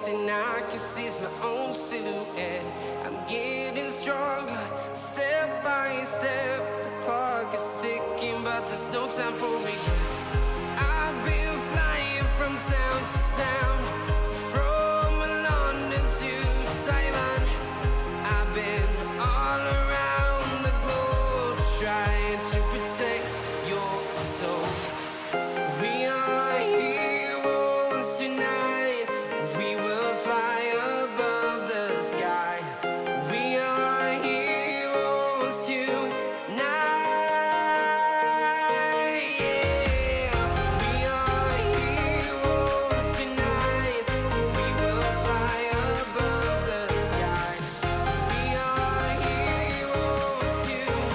thing I can see is my own silhouette. I'm getting stronger, step by step. The clock is ticking, but there's no time for regrets. I've been flying from town to town, from London to Taiwan. I've been all around the globe trying to protect your soul. We are heroes tonight. We will fly above the sky. We are heroes tonight. Yeah. We are heroes tonight. We will fly above the sky. We are heroes tonight.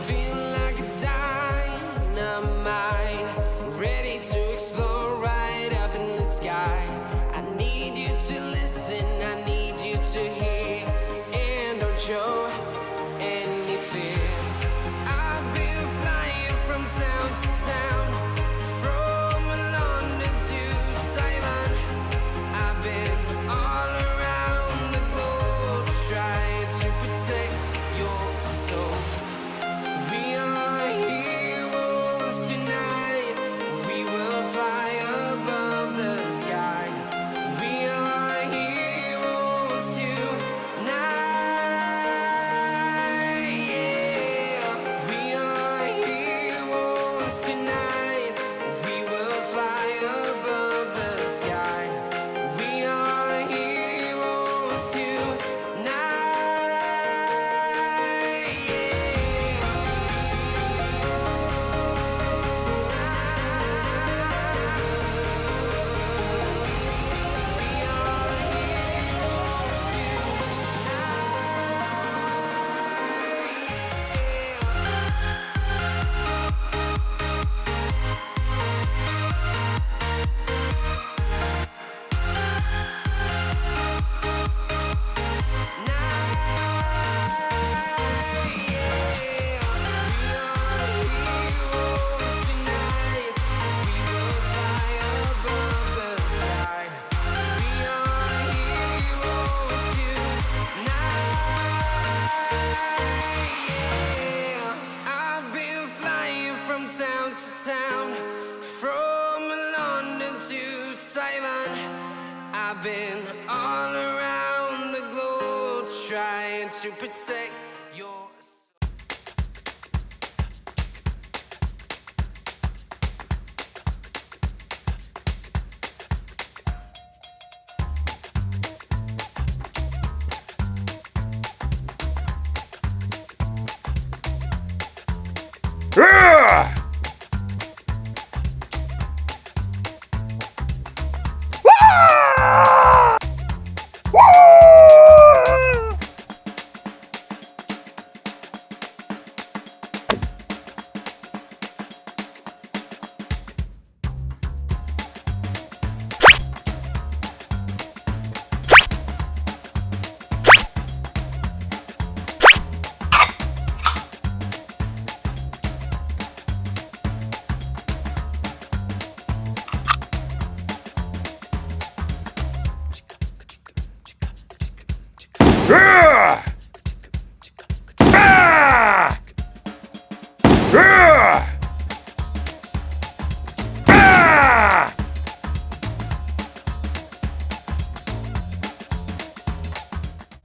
Feel like a dynamite, ready to explode right up in the sky. I need you to listen, I need you to hear, and don't show any fear. I've been flying from town to town, from London to Taiwan. I've been all around the globe trying to protect your soul. We are heroes tonight. We will fly above the sky. We are heroes tonight. Yeah. We are heroes tonight. We will fly above the sky. We are heroes tonight. I've been flying from town to town, from London to Taiwan. I've been all around the globe trying to protect your soul.